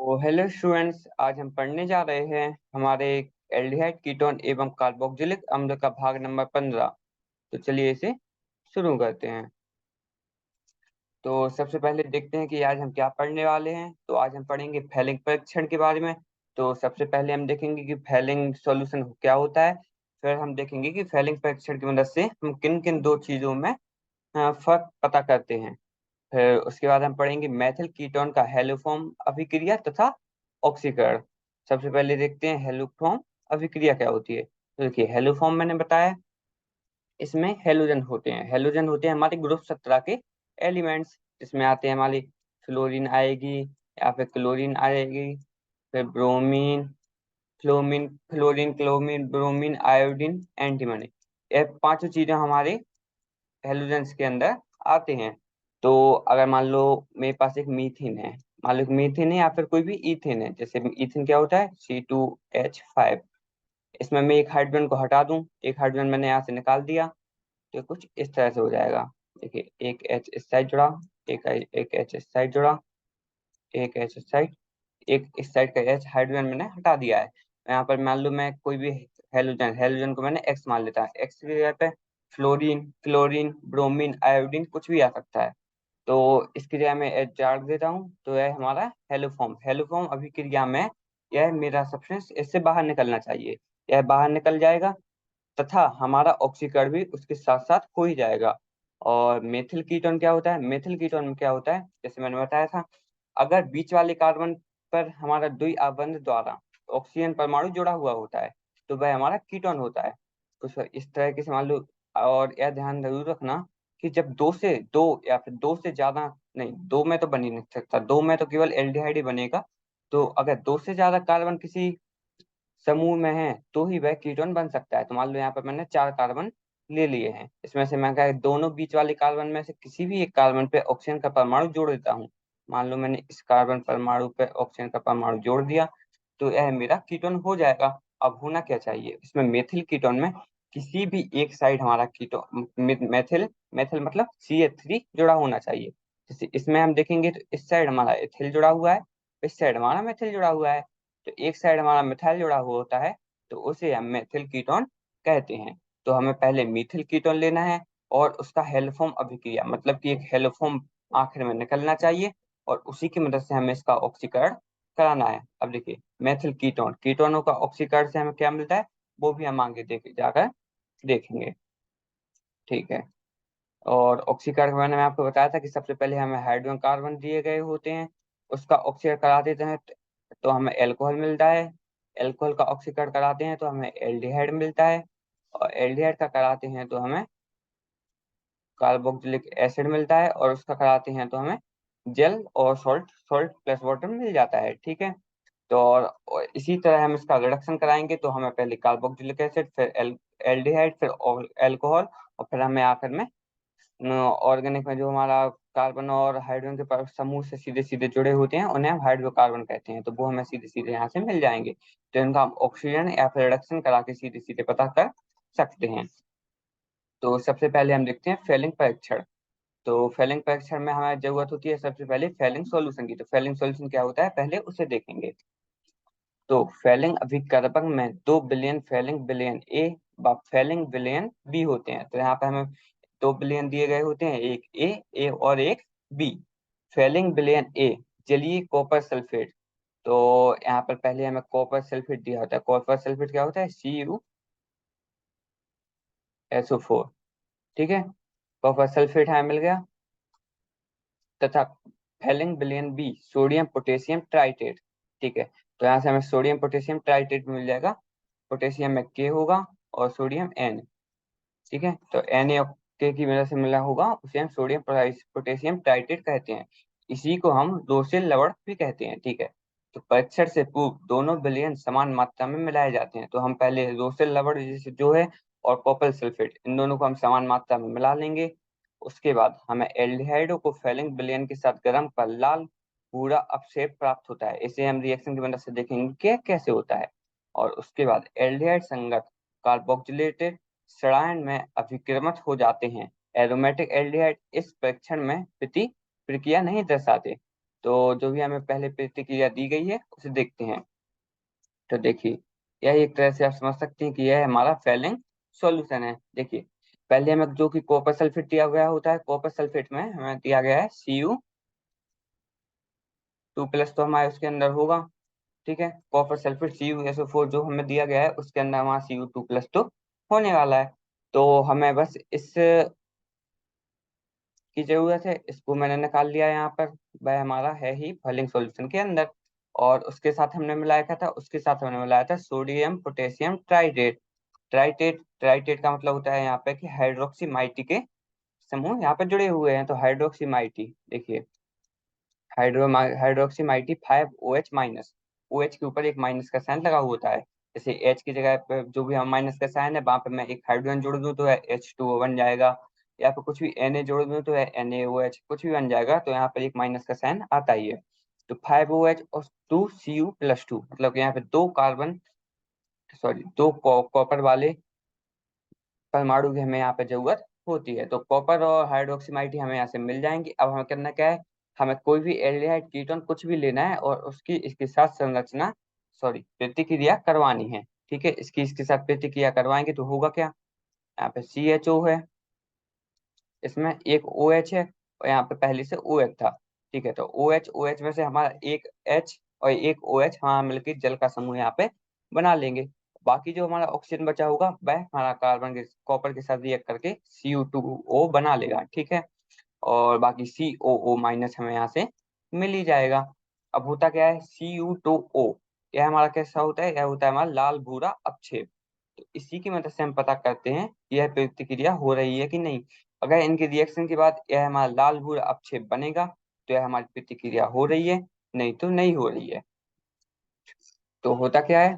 तो hello students, आज हम पढ़ने जा रहे हैं हमारे एल्डिहाइड कीटोन एवं कार्बोक्जिलिक अम्ल का भाग नंबर 15। तो चलिए इसे शुरू करते हैं। तो सबसे पहले देखते हैं कि आज हम क्या पढ़ने वाले हैं। तो आज हम पढ़ेंगे फैलिंग परीक्षण के बारे में। तो सबसे पहले हम देखेंगे कि फैलिंग सॉल्यूशन क्या होता है। फिर हम देखेंगे कि फैलिंग परीक्षण की मदद से हम किन किन दो चीजों में फर्क पता करते हैं। फिर उसके बाद हम पढ़ेंगे मेथिल कीटोन का हेलोफॉर्म अभिक्रिया तथा ऑक्सीकरण। सबसे पहले देखते हैं हेलोफॉर्म अभिक्रिया क्या होती है। तो देखिए, हेलोफॉर्म मैंने बताया, इसमें हेलोजन होते हैं हमारे ग्रुप 17 के एलिमेंट्स, जिसमें आते हैं हमारी फ्लोरीन आएगी, या फिर क्लोरीन आएगी, फिर ब्रोमीन, क्लोमीन, ब्रोमीन, आयोडीन, एंटीमनी। ये पांचों चीजें हमारे हेलोजेंस के अंदर आते हैं। तो अगर मान लो मेरे पास एक मीथेन है, मान लो एक मीथेन है या फिर कोई भी ईथेन है। जैसे ईथेन क्या होता है, C2H5। इसमें मैं एक हाइड्रोजन को हटा दूं, एक हाइड्रोजन मैंने यहाँ से निकाल दिया, तो कुछ इस तरह से हो जाएगा। देखिए, एक H इस साइड जुड़ा, एक H इस साइड जुड़ा, एक H इस साइड, एक इस साइड का H हाइड्रोजन मैंने हटा दिया है। यहाँ पर मान लो मैं कोई भी हेलोजन को मैंने X मान लेता है, X की जगह पे फ्लोरीन, क्लोरीन, ब्रोमीन, आयोडीन कुछ भी आ सकता है। तो इसकी जगह मैं H चार्ट देता हूँ, तो यह हमारा हेलोफॉर्म अभिक्रिया में यह मेरा सब्सटेंस इससे बाहर निकलना चाहिए। यह बाहर निकल जाएगा तथा हमारा ऑक्सीकरण भी उसके साथ साथ हो ही जाएगा। और मेथिल कीटोन क्या होता है, मेथिल कीटोन में क्या होता है, जैसे मैंने बताया था, अगर बीच वाले कार्बन पर हमारा द्वि आबंध द्वारा ऑक्सीजन परमाणु जुड़ा हुआ होता है, तो वह हमारा कीटोन होता है। कुछ इस तरह से मान लो। और यह ध्यान जरूर रखना कि जब दो से दो या फिर दो से ज्यादा, नहीं, दो में तो बन ही नहीं सकता, दो में तो केवल एल्डिहाइड ही बनेगा। तो अगर दो से ज्यादा कार्बन किसी समूह में है तो ही वह कीटोन बन सकता है। तो मान लो यहाँ पर मैंने 4 कार्बन ले लिए हैं, इसमें से मैं क्या दोनों बीच वाले कार्बन में से किसी भी एक कार्बन पे ऑक्सीजन का परमाणु जोड़ देता हूँ। मान लो मैंने इस कार्बन परमाणु पे ऑक्सीजन का परमाणु जोड़ दिया, तो यह मेरा कीटोन हो जाएगा। अब होना क्या चाहिए इसमें, मेथिल कीटोन में किसी भी एक साइड हमारा कीटोन मेथिल मेथिल मतलब CH3 जुड़ा होना चाहिए। जैसे इसमें हम देखेंगे तो इस साइड हमारा एथिल जुड़ा हुआ है, इस साइड हमारा मेथिल जुड़ा हुआ है। तो एक साइड हमारा मिथाइल जुड़ा हुआ होता है, तो उसे हम मेथिल कीटोन कहते हैं। तो हमें पहले मीथिल कीटोन लेना है और उसका हेलोफॉर्म अभिक्रिया, मतलब कि एक हेलोफॉर्म आखिर में निकलना चाहिए, और उसी की मदद से हमें इसका ऑक्सीकरण कराना है। अब देखिए, मेथिल कीटोनों का ऑक्सीकरण से हमें क्या मिलता है, वो भी हम आगे जाकर देखेंगे। ठीक है। और ऑक्सीकरण के बारे में आपको बताया था कि सबसे पहले हमें हाइड्रोजन कार्बन दिए गए होते हैं, उसका ऑक्सीकरण करा देते हैं तो हमें एल्कोहल मिलता है। एल्कोहल का ऑक्सीकरण कराते हैं तो हमें एल्डिहाइड मिलता है, और एल्डिहाइड का कराते हैं तो हमें कार्बोक्सिलिक एसिड मिलता है, और उसका कराते हैं तो हमें जेल और सॉल्ट सॉल्ट प्लस वाटर मिल जाता है। ठीक है। तो और इसी तरह हम इसका रिडक्शन कराएंगे तो हमें पहले कार्बोक्सिलिक एसिड, फिर एल्डिहाइड, फिर एल्कोहल, और फिर हमें आखिर में ऑर्गेनिक में जो हमारा कार्बन और हाइड्रोजन के समूह से सीधे सीधे जुड़े होते हैं उन्हें हम हाइड्रोकार्बन कहते हैं, तो वो हमें सीधे सीधे यहाँ से मिल जाएंगे। तो इनका हम ऑक्सीजन या फिर रिडक्शन करा के सीधे सीधे पता कर सकते हैं। तो सबसे पहले हम देखते हैं फैलिंग परीक्षण। तो फैलिंग परीक्षण में हमें जरूरत होती है सबसे पहले फैलिंग सॉल्यूशन की। तो फैलिंग सॉल्यूशन क्या होता है, पहले उसे देखेंगे। तो फैलिंग अभिकर्बक में 2 बिलियन फैलिंग बिलियन ए व फैलिंग बिलियन बी होते हैं। तो यहाँ पे हमें 2 बिलियन दिए गए होते हैं, एक ए और एक बी। फैलिंग बिलियन ए जलीय कॉपर सल्फेट। तो यहाँ पर पहले हमें कॉपर सल्फेट दिया होता है। कॉपर सल्फेट क्या होता है, CuSO4। ठीक है, कॉपर सल्फेट हमें मिल गया। तथा फैलिंग बिलियन बी सोडियम पोटेशियम ट्राइटेट। ठीक है, तो यहाँ से हमें सोडियम पोटेशियम ट्राइटेट मिल जाएगा। पोटेशियम में के होगा और सोडियम एन। ठीक है, तो Na और के की वजह से मिला होगा, उसे हम सोडियम पोटेशियम टाइट्रेट कहते हैं। इसी को हम रोसेल लवण भी कहते हैं। ठीक है, तो परीक्षण से पूर्व दोनों विलयन समान मात्रा में मिलाए जाते हैं। तो हम पहले रोसेल लवण जैसे जो है और कॉपर सल्फेट, इन दोनों को हम समान मात्रा में मिला लेंगे। उसके बाद हमें एल्डिहाइडों को फैलिंग विलयन के साथ गर्म कर लाल पूरा अपक्षेप प्राप्त होता है। इसे हम रिएक्शन की मदद से देखेंगे कि कैसे होता है। और उसके बाद एल्डिहाइड संगत कार्बोक्सिलेटेड सड़ायन में अभिक्रमित हो जाते हैं। एरोमेटिक एल्डिहाइड इस परीक्षण में प्रक्रिया नहीं दर्शाते। तो जो भी हमें पहले प्रतिक्रिया दी गई है उसे देखते हैं। तो देखिए, यह एक तरह से आप समझ सकते हैं कि यह हमारा फेलिंग सॉल्यूशन है। देखिए, पहले हमें जो कि कॉपर सल्फेट दिया गया होता है, कॉपर सल्फेट में हमें दिया गया है Cu2+ तो हमारे उसके अंदर होगा। ठीक है, कॉपर सल्फेट CuSO4 जो हमें दिया गया है उसके अंदर हमारा Cu2+ तो होने वाला है। तो हमें बस इस की जरूरत है, इसको मैंने निकाल लिया यहाँ पर। वह हमारा है ही फलिंग सॉल्यूशन के अंदर। और उसके साथ हमने मिलाया क्या था, उसके साथ हमने मिलाया था सोडियम पोटेशियम ट्राइटेट। ट्राइटेट ट्राइटेट का मतलब होता है यहाँ पे कि हाइड्रोक्सी माइटी के समूह यहाँ पे जुड़े हुए हैं। तो हाइड्रोक्सी माइटी देखिए, हाइड्रोक्सी माइटी 5OH-। OH के ऊपर एक माइनस का साइन लगा हुआ होता है। जैसे H की जगह पे जो भी हम माइनस का साइन है वहां पे मैं एक हाइड्रोजन जोड़ दूं तो है H2O बन जाएगा। या फिर कुछ भी Na जोड़ दूं तो है NaOH, कुछ भी बन जाएगा। तो यहाँ पर एक माइनस का साइन आता ही है। तो 5OH और 2Cu+2 मतलब कि यहाँ पे दो कार्बन, सॉरी दो कॉपर वाले परमाणु की हमें यहाँ पे जरूरत होती है। तो कॉपर और हाइड्रोक्सीमाइड हमें यहाँ से मिल जाएंगे। अब हमें करना क्या है, हमें कोई भी एल्डिहाइड कीटोन कुछ भी लेना है और उसकी इसके साथ संरचना, सॉरी प्रतिक्रिया करवानी है। ठीक है, इसकी इसके साथ प्रतिक्रिया करवाएंगे तो होगा क्या, यहाँ पे CHO है, इसमें एक OH है और यहाँ पे पहले से OH था। ठीक है, तो OH OH में से हमारा एक H और एक OH हाँ मिलकर जल का समूह यहाँ पे बना लेंगे। बाकी जो हमारा ऑक्सीजन बचा होगा वह हमारा कार्बन के कॉपर के साथ रिएक्ट करके Cu2O बना लेगा। ठीक है, और बाकी COO- हमें यहाँ से मिल ही जाएगा। अब होता क्या है Cu2O, यह हमारा कैसा होता है, यह होता है हमारा लाल भूरा अपक्षेप। तो इसी की मदद से हम पता करते हैं कि यह प्रतिक्रिया हो रही है कि नहीं। अगर इनके रिएक्शन के बाद यह हमारा लाल भूरा अपक्षेप बनेगा तो यह हमारी प्रतिक्रिया हो रही है, नहीं तो नहीं हो रही है। तो होता क्या है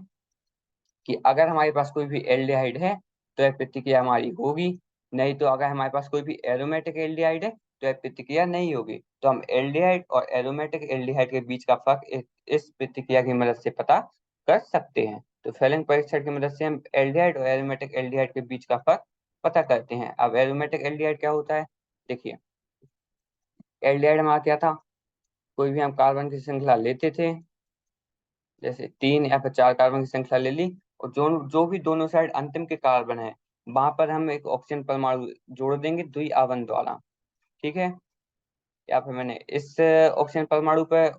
कि अगर हमारे पास कोई भी एल्डिहाइड है तो यह प्रतिक्रिया हमारी होगी, नहीं तो अगर हमारे पास कोई भी एरोमेटिक एल्डिहाइड है तो यह प्रतिक्रिया नहीं होगी। तो हम एल्डिहाइड और एरोमेटिक एल्डिहाइड के बीच का फर्क इस प्रतिक्रिया की मदद से पता कर सकते हैं। तो फेलिंग परीक्षण की मदद से हम एल्डिहाइड और एरोमेटिक एल्डिहाइड के बीच का फर्क पता करते हैं। अब एरोमेटिक एल्डिहाइड क्या होता है, देखिए एल्डिहाइड हमारा क्या था, कोई भी हम कार्बन की श्रृंखला लेते थे, जैसे 3 या फिर 4 कार्बन की श्रृंखला ले ली, और जो जो भी दोनों साइड अंतिम के कार्बन है वहां पर हम एक ऑक्सीजन परमाणु जोड़ देंगे द्वि आवन द्वारा। ठीक है, या फिर मैंने इस ऑक्सीजन परमाणु पर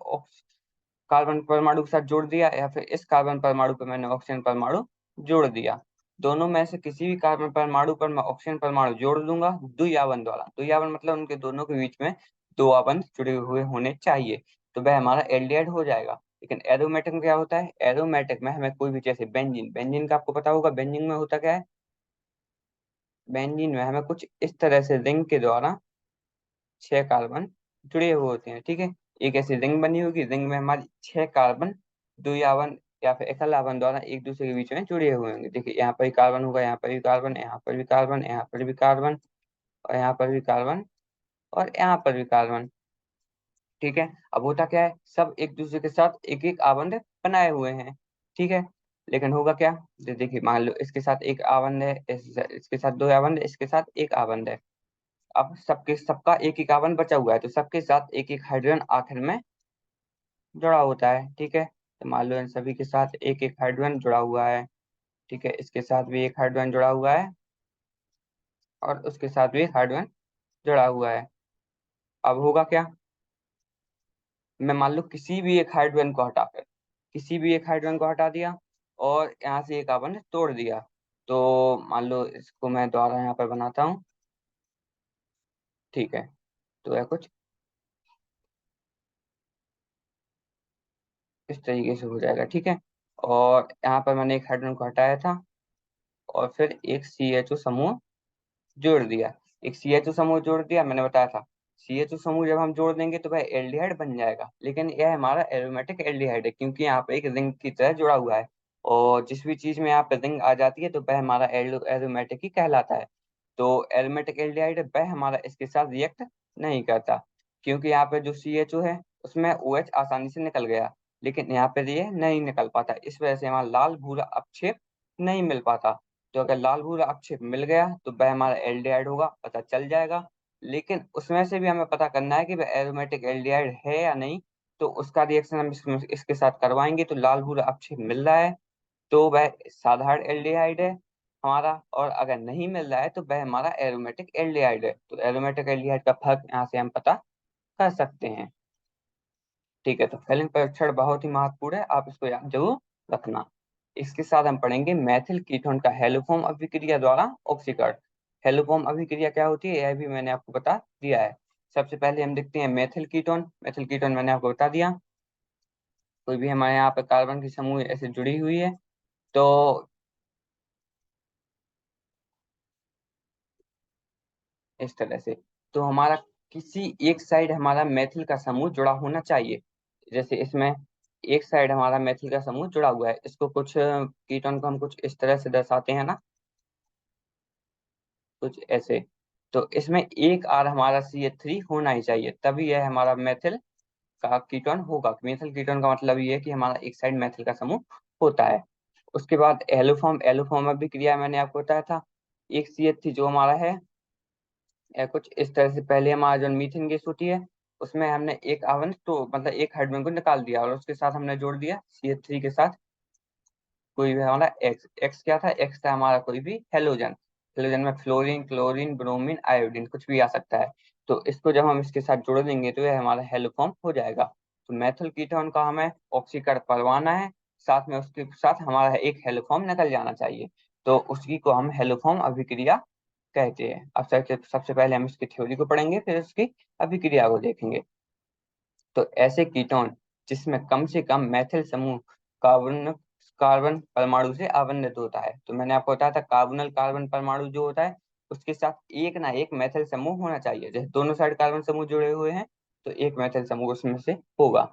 कार्बन परमाणु के साथ जोड़ दिया, या फिर इस कार्बन परमाणु पर मैंने ऑक्सीजन परमाणु जोड़ दिया। दोनों में से किसी भी कार्बन परमाणु पर मैं ऑक्सीजन परमाणु जोड़ दूंगा द्विआवन द्वारा। द्विआवन मतलब उनके दोनों के बीच में दो आवन जुड़े हुए होने चाहिए, तो वह हमारा एल्डिहाइड हो जाएगा। लेकिन एरोमेटिक में क्या होता है, एरोमेटिक में हमें कोई भी, जैसे बेंजीन, बेंजीन का आपको पता होगा, बेंजीन में होता क्या है, बेंजीन में हमें कुछ इस तरह से रिंग के द्वारा 6 कार्बन जुड़े हुए होते हैं। ठीक है, एक ऐसी रिंग बनी होगी, रिंग में हमारी 6 कार्बन द्विआवन या फिर एकल आवन द्वारा एक दूसरे के बीच में जुड़े हुए होंगे। देखिए यहाँ पर भी कार्बन होगा, यहाँ पर भी कार्बन, यहाँ पर भी कार्बन, यहाँ पर भी कार्बन, और यहाँ पर भी कार्बन, और यहाँ पर भी कार्बन। ठीक है, अब होता क्या है, सब एक दूसरे के साथ एक एक आबंध बनाए हुए हैं। ठीक है, लेकिन होगा क्या, देखिए मान लो इसके साथ एक आबंध है, इसके साथ दो आबंध है, इसके साथ एक आबंध है। अब सबके सबका एक एक आवन बचा हुआ है, तो सबके साथ एक एक हाइड्रोजन आखिर में जुड़ा होता है। ठीक है, तो मान लो इन सभी के साथ एक एक हाइड्रोजन जुड़ा हुआ है। ठीक है, इसके साथ भी एक हाइड्रोजन जुड़ा हुआ है और उसके साथ भी एक हाइड्रोजन जुड़ा हुआ है। अब होगा क्या, मैं मान लो किसी भी एक हाइड्रोजन को हटाकर, किसी भी एक हाइड्रोजन को हटा दिया और यहाँ से एक कार्बन तोड़ दिया। तो मान लो इसको मैं दोबारा यहाँ पर बनाता हूँ। ठीक है, तो यह कुछ इस तरीके से हो जाएगा। ठीक है, और यहाँ पर मैंने एक हाइड्रोजन को हटाया था और फिर एक CHO समूह जोड़ दिया। एक CHO समूह जोड़ दिया, मैंने बताया था CHO समूह जब हम जोड़ देंगे तो वह एल्डिहाइड बन जाएगा। लेकिन यह हमारा एरोमेटिक एल्डिहाइड है क्योंकि यहाँ पे एक रिंग की तरह जुड़ा हुआ है, और जिस भी चीज में यहाँ पे रिंग आ जाती है तो वह हमारा एरोमेटिक ही कहलाता है। तो एरोमेटिक एल्डिहाइड वह हमारा इसके साथ रिएक्ट नहीं करता, क्योंकि यहाँ पे जो CHO है उसमें OH आसानी से निकल गया, लेकिन यहाँ पे ये नहीं निकल पाता। इस वजह से हमारा लाल भूरा अपक्षेप नहीं मिल पाता। तो अगर लाल भूरा अक्षेप मिल गया तो वह हमारा एल्डिहाइड होगा, पता चल जाएगा। लेकिन उसमें से भी हमें पता करना है कि वह एरोमेटिक एल्डिहाइड है या नहीं, तो उसका रिएक्शन हम इसके साथ करवाएंगे तो लाल भूरा अवक्षेप मिल रहा है तो वह साधारण एल्डिहाइड है हमारा, और अगर नहीं मिल रहा है तो वह हमारा एरोमेटिक एल्डिहाइड है। तो एरोमेटिक एल्डिहाइड का फर्क यहाँ से हम पता कर सकते हैं। ठीक है, तो फैलिन परीक्षण बहुत ही महत्वपूर्ण है, आप इसको याद जरूर रखना। इसके साथ हम पढ़ेंगे मैथिल कीटोन का हेलोफॉर्म अभिक्रिया द्वारा ऑक्सीकरण। हेलोफॉर्म अभिक्रिया क्या होती है यह भी मैंने आपको बता दिया है। सबसे पहले हम देखते हैं मेथिल कीटोन। मेथिल कीटोन मैंने आपको बता दिया, कोई भी हमारे यहाँ पे कार्बन की समूह ऐसे जुड़ी हुई है तो इस तरह से, तो हमारा किसी एक साइड हमारा मेथिल का समूह जुड़ा होना चाहिए। जैसे इसमें एक साइड हमारा मेथिल का समूह जुड़ा हुआ है, इसको कुछ कीटोन को हम कुछ इस तरह से दर्शाते हैं ना, कुछ ऐसे। तो इसमें एक आर हमारा CH3 होना ही चाहिए, तभी यह हमारा मेथिल का कीटोन होगा। मेथिल कीटोन का मतलब ये है कि हमारा एक साइड मेथिल का समूह होता है। उसके बाद एलोफॉर्म, एलोफॉर्म में भी क्रिया मैंने आपको बताया था। एक CH3 जो हमारा है या कुछ इस तरह से, पहले हमारा जो मीथेन गैस होती है उसमें हमने एक आवन तो मतलब एक हाइड्रोजन को निकाल दिया और उसके साथ हमने जोड़ दिया CH3 के साथ कोई भी हमारा एक्स। एक्स क्या था, एक्स था हमारा कोई भी हेलोजन। हेलोजन में फ्लोरीन, क्लोरीन, ब्रोमीन, आयोडीन कुछ भी आ सकता है। तो इसको जब हम इसके साथ जोड़ देंगे तो यह हमारा हेलोफॉर्म हो जाएगा। तो मेथिल कीटोन का हमें ऑक्सीकरण करवाना है, साथ में उसके साथ हमारा एक हेलोफॉर्म निकल जाना चाहिए, तो उसी को हम हेलोफॉर्म अभिक्रिया कहते हैं। अब सबसे पहले हम इसकी थ्योरी को पढ़ेंगे, फिर उसकी अभिक्रिया को देखेंगे। तो ऐसे कीटोन जिसमें कम से कम मैथिल समूह कार्बन कार्बन परमाणु से आवंटित होता है, तो मैंने आपको बताया था कार्बोनल कार्बन परमाणु जो होता है उसके साथ एक ना एक मैथिल समूह होना चाहिए। जैसे दोनों साइड कार्बन समूह जुड़े हुए हैं तो एक मैथिल समूह उसमें से होगा।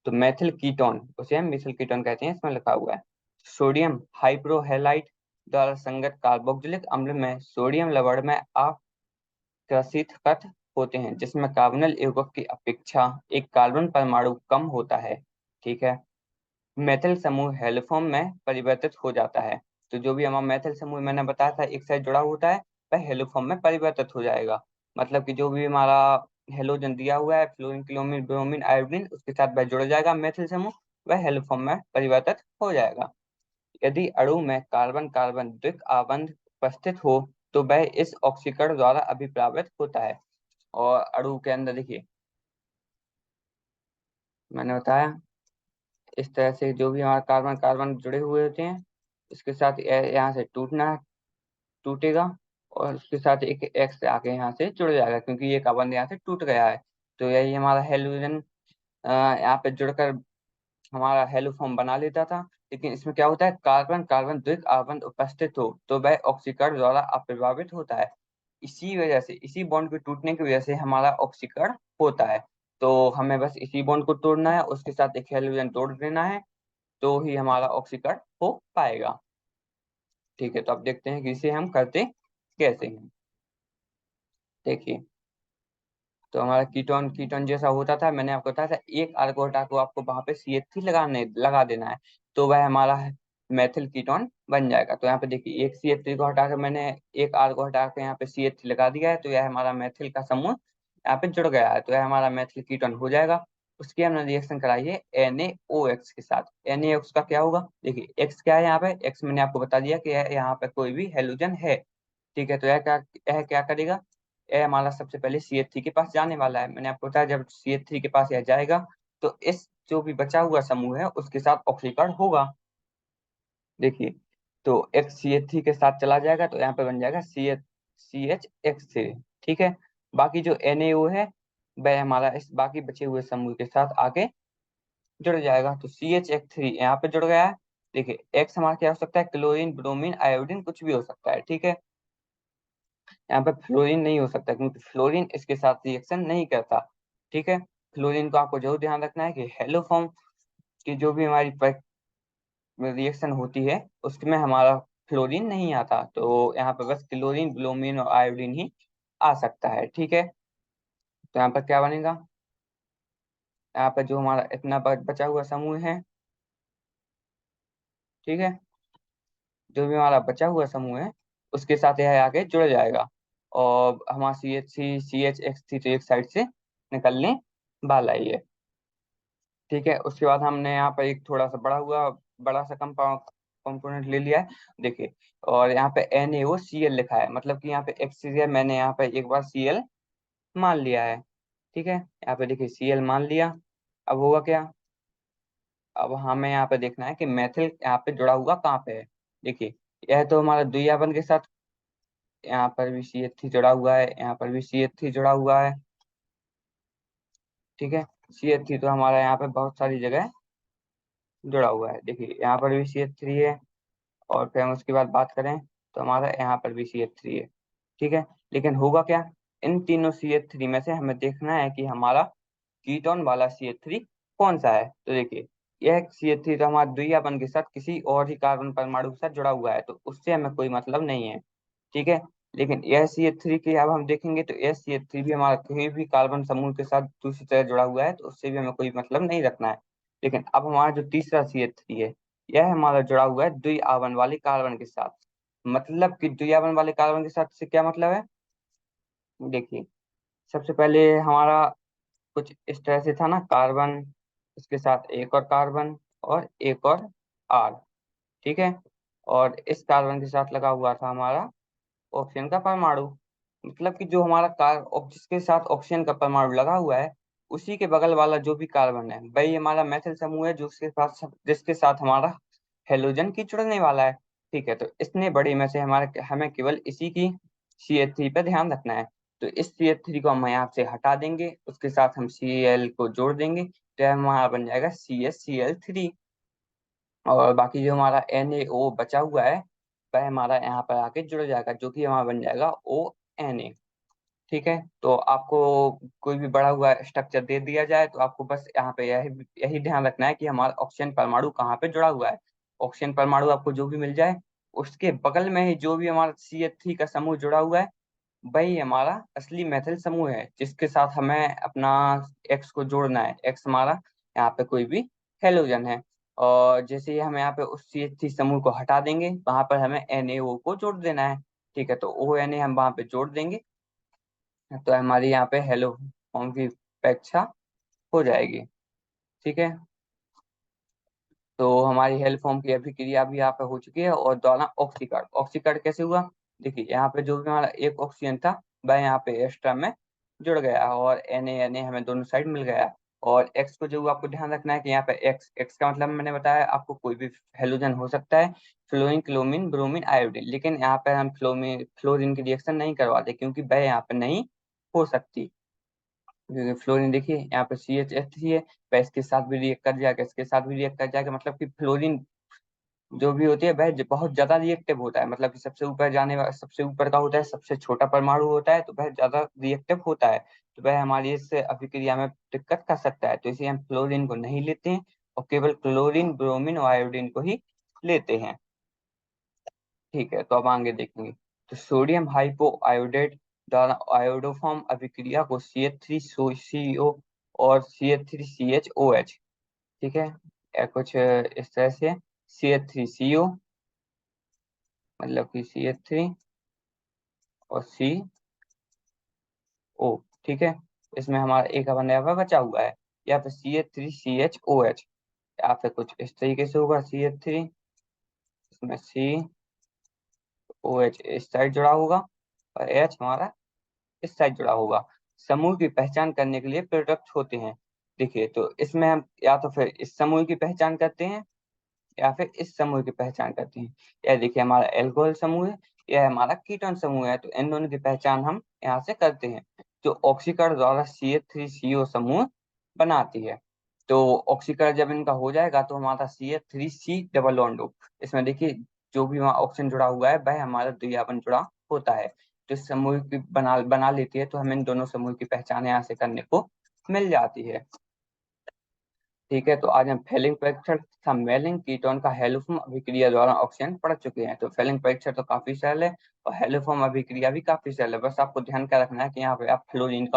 तो मैथिल कीटोन उसे हम मिथिल कीटोन कहते हैं, इसमें लिखा हुआ है। सोडियम हाइड्रोहेलाइड द्वारा संगत कार्बोक्सिलिक अम्ल में सोडियम लवण में आकृषित होते हैं, जिसमें कार्बोनिल यौगिक की अपेक्षा एक कार्बन परमाणु कम होता है। ठीक है, मेथिल समूह हेलोफॉर्म में परिवर्तित हो जाता है। तो जो भी हमारा मेथिल समूह मैंने बताया था एक साइड जुड़ा होता है वह हेलोफॉर्म में परिवर्तित हो जाएगा। मतलब कि जो भी हमारा हेलोजन दिया हुआ है फ्लोरीन, क्लोरीन, ब्रोमीन, आयोडीन उसके साथ वह जुड़ जाएगा मेथिल समूह, वह हेलोफॉर्म में परिवर्तित हो जाएगा। यदि अणु में कार्बन कार्बन द्विक आबंध उपस्थित हो तो वह इस ऑक्सीकरण द्वारा अभिप्रावित होता है। और अणु के अंदर देखिए मैंने बताया इस तरह से जो भी हमारे कार्बन कार्बन जुड़े हुए होते हैं इसके साथ यहाँ से टूटेगा और उसके साथ एक एक्स आके यहाँ से जुड़ जाएगा क्योंकि ये कार्बन यहाँ से टूट गया है। तो यही हमारा हेलोजन यहाँ पे जुड़कर हमारा हेलोफॉर्म बना लेता था। लेकिन इसमें क्या होता है, कार्बन कार्बन द्विक आबंध उपस्थित हो तो वह ऑक्सीकरण द्वारा अप्रभावित होता है। इसी वजह से, इसी बॉन्ड के टूटने की वजह से हमारा ऑक्सीकरण होता है। तो हमें बस इसी बॉन्ड को तोड़ना है, उसके साथ एक हेलोजन तोड़ देना है, तो ही हमारा ऑक्सीकरण हो पाएगा। ठीक है, तो अब देखते हैं कि इसे हम करते कैसे हैं। देखिए, तो हमारा कीटोन कीटोन जैसा होता था, मैंने आपको बताया था एक आर्गो हटा को आपको वहां पे CH3 लगा देना है तो वह हमारा मेथिल कीटोन बन जाएगा। तो यहाँ पे देखिए एक CH3 को हटा कर मैंने एक आर को हटा के यहाँ पे CH3 लगा दिया है, तो यह हमारा मेथिल का समूह यहाँ पे जुड़ गया है, तो यह हमारा मेथिल कीटोन हो जाएगा। उसकी हमने रिएक्शन कराई है NaOH के साथ। NaOH का क्या होगा, देखिए एक्स क्या है यहाँ पे, एक्स मैंने आपको बता दिया कि यहाँ पे कोई भी हेलोजन है। ठीक है, तो यह क्या करेगा, ये हमारा सबसे पहले CH3 के पास जाने वाला है। मैंने आपको बताया जब CH3 के पास यह जाएगा तो इस जो भी बचा हुआ समूह है उसके साथ ऑक्सीकरण होगा। देखिए, तो एक्स CH3 के साथ चला जाएगा तो यहाँ पे बन जाएगा CH3। ठीक है, बाकी जो NaO है वह हमारा इस बाकी बचे हुए समूह के साथ आके जुड़ जाएगा। तो CH3 यहाँ पे जुड़ गया है। देखिए एक्स हमारा क्या हो सकता है, क्लोरीन, ब्रोमीन, आयोडीन कुछ भी हो सकता है। ठीक है, यहाँ पे फ्लोरीन नहीं हो सकता क्योंकि फ्लोरीन इसके साथ रिएक्शन नहीं करता। ठीक है, फ्लोरीन को आपको जरूर ध्यान रखना है कि हेलोफॉर्म की जो भी हमारी रिएक्शन होती है उसमें हमारा फ्लोरीन नहीं आता, तो यहाँ पे बस क्लोरीन, ब्रोमीन और आयोडीन ही आ सकता है। ठीक है, तो यहाँ पर क्या बनेगा, यहाँ पर जो हमारा इतना बचा हुआ समूह है, ठीक है, जो भी हमारा बचा हुआ समूह है उसके साथ यह आगे जुड़ जाएगा और हमारा CH3 CHX3 तो एक साइड से निकलने वाला ही है। ठीक है, उसके बाद हमने यहाँ पर एक थोड़ा सा बड़ा सा कंपोनेंट ले लिया है। देखिए, और यहाँ पे NaOCl लिखा है, मतलब कि यहाँ पे HCl मैंने यहाँ पे एक बार Cl मान लिया है। ठीक है, यहाँ पे देखिए Cl मान लिया। अब होगा क्या, अब हमें यहाँ पे देखना है कि मेथिल यहाँ पे जुड़ा हुआ कहाँ पे है। देखिए, यह तो हमारा द्विआवन के साथ, यहाँ पर भी CH3 जुड़ा हुआ है, यहाँ पर भी CH3 जुड़ा हुआ है। ठीक है, CH3 तो हमारा यहाँ पे बहुत सारी जगह जुड़ा हुआ है। देखिए, यहाँ पर भी CH3 है, और फिर हम उसके बाद बात करें तो हमारा यहाँ पर भी CH3 है। ठीक है, लेकिन होगा क्या, इन तीनों CH3 में से हमें देखना है कि हमारा कीटोन वाला CH3 कौन सा है। तो देखिए, यह CH3 तो हमारा द्विआवन के साथ किसी और ही कार्बन परमाणु के साथ जुड़ा हुआ है, तो उससे हमें कोई मतलब नहीं है। ठीक है, लेकिन यह CH3 की अब हम देखेंगे तो यह CH3 भी हमारा कहीं भी कार्बन समूह के साथ दूसरी तरह जुड़ा हुआ है, तो उससे भी हमें कोई मतलब नहीं रखना है। लेकिन अब हमारा जो तीसरा CH3 है, यह हमारा जुड़ा हुआ है द्विआवन वाले कार्बन के साथ। मतलब कि द्विआवन वाले कार्बन के साथ से क्या मतलब है, देखिए, सबसे पहले हमारा कुछ इस तरह से था ना, कार्बन, इसके साथ एक और कार्बन, और एक और आर। ठीक है, और इस कार्बन के साथ लगा हुआ था हमारा ऑक्सीजन का परमाणु। मतलब कि जो हमारा जिसके साथ ऑक्सीजन का परमाणु लगा हुआ है, उसी के बगल वाला जो भी कार्बन है वही हमारा मेथिल समूह है, जो जिसके साथ हमारा हेलोजन की जुड़ने वाला है। ठीक है, तो इतने बड़े में से हमारे हमें केवल इसी की CH3 पे ध्यान रखना है। तो इस CH3 को हम यहाँ से हटा देंगे, उसके साथ हम Cl को जोड़ देंगे, तो यह हमारा बन जाएगा CHCl3। और बाकी जो हमारा NaO बचा हुआ है, वह हमारा यहाँ पर आके जुड़ जाएगा, जो कि हमारा बन जाएगा ONa। ठीक है, तो आपको कोई भी बड़ा हुआ स्ट्रक्चर दे दिया जाए तो आपको बस यहाँ पे यही यही ध्यान रखना है कि हमारा ऑक्सीजन परमाणु कहाँ पे जुड़ा हुआ है। ऑक्सीजन परमाणु आपको जो भी मिल जाए, उसके बगल में ही जो भी हमारा CH3 का समूह जुड़ा हुआ है, वही हमारा असली मेथिल समूह है, जिसके साथ हमें अपना एक्स को जोड़ना है। एक्स हमारा यहाँ पे कोई भी हेलोजन है, और जैसे ही हम यहाँ पे उस CH3 समूह को हटा देंगे, वहां पर हमें NaO को जोड़ देना है। ठीक है, तो ONa हम वहां पे जोड़ देंगे, तो हमारी यहाँ पे हेलो फॉर्म की अपेक्षा हो जाएगी। ठीक है, तो हमारी हेल फॉर्म की अभिक्रिया भी यहाँ पे हो चुकी है, और द्वारा ऑक्सीकरण। ऑक्सीकरण कैसे हुआ, देखिए, यहाँ पे जो भी हमारा एक ऑक्सीजन था वह यहाँ पे एक्स्ट्रा में जुड़ गया, और Na हमें दोनों साइड मिल गया। और एक्स को जो आपको ध्यान रखना है कि यहाँ पे एक्स एक्स का मतलब मैंने बताया आपको, कोई भी हेलोजन हो सकता है, फ्लोरीन, क्लोमीन, ब्रोमीन, आयोडीन। लेकिन यहाँ पे हम फ्लोरीन की रिएक्शन नहीं करवाते, क्योंकि वह यहाँ पे नहीं हो सकती। क्योंकि फ्लोरीन देखिए यहाँ पे CH3 है, वह इसके साथ भी रिएक्ट कर जाएगा, इसके साथ भी रिएक्ट कर जाएगा। मतलब कि फ्लोरीन जो भी होती है वह बहुत ज्यादा रिएक्टिव होता है, मतलब कि सबसे ऊपर जाने वाला, सबसे ऊपर का होता है, सबसे छोटा परमाणु होता है, तो वह ज्यादा रिएक्टिव होता है। तो वह हमारी इस अभिक्रिया में दिक्कत कर सकता है, तो इसलिए हम फ्लोरीन को नहीं लेते हैं, और केवल क्लोरीन, ब्रोमीन और आयोडीन को ही लेते हैं। ठीक है, तो अब आगे देखेंगे। तो सोडियम हाइपो आयोडेट द्वारा आयोडोफॉर्म अभिक्रिया को CH3CO और CH3CHOH। ठीक है, या कुछ इस तरह से CH3CO, मतलब कि CH3 और CO। ठीक है, इसमें हमारा एक कार्बन डाइऑक्साइड बचा हुआ है, या फिर CH3CHOH, या फिर कुछ इस तरीके से होगा CH3, इसमें COH इस साइड जुड़ा होगा, और H हमारा इस साइड जुड़ा होगा। समूह की पहचान करने के लिए प्रोडक्ट होते हैं। देखिए, तो इसमें हम या तो फिर इस समूह की पहचान करते हैं, या फिर इस समूह की पहचान करते हैं। यह देखिए हमारा एल्कोहल समूह है, यह हमारा कीटोन समूह है, तो इन दोनों की पहचान हम यहाँ से करते हैं, जो ऑक्सीकरण द्वारा CH3CO समूह बनाती है। तो ऑक्सीकरण जब इनका हो जाएगा तो हमारा CH3C डबल बॉन्ड हो, इसमें देखिए जो भी वहाँ ऑक्सीजन जुड़ा हुआ है वह हमारा द्विआवन जुड़ा होता है, तो इस समूह की बना बना लेती है, तो हमें इन दोनों समूह की पहचान यहाँ से करने को मिल जाती है। ठीक है, तो आज हम फेलिंग परीक्षण तथा मेलिंग कीटोन का हेलोफॉर्म अभिक्रिया द्वारा ऑक्सीजन पढ़ चुके हैं। तो फेलिंग परीक्षण तो काफी सरल है, और हेलोफॉर्म अभिक्रिया भी काफी सरल है। बस आपको ध्यान क्या रखना है कि यहाँ पे आप फ्लोरीन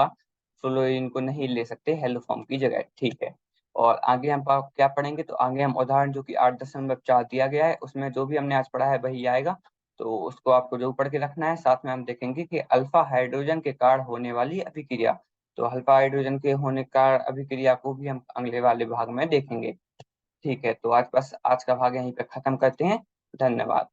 को नहीं ले सकते हेलोफॉर्म की जगह। ठीक है, और आगे हम क्या पढ़ेंगे, तो आगे हम उदाहरण जो कि 8.4 दिया गया है, उसमें जो भी हमने आज पढ़ा है वही आएगा, तो उसको आपको जो पढ़ के रखना है। साथ में हम देखेंगे कि अल्फा हाइड्रोजन के कारण होने वाली अभिक्रिया, तो अल्फा हाइड्रोजन के होने का अभिक्रिया को भी हम अगले वाले भाग में देखेंगे। ठीक है, तो आज का भाग यहीं पे खत्म करते हैं। धन्यवाद।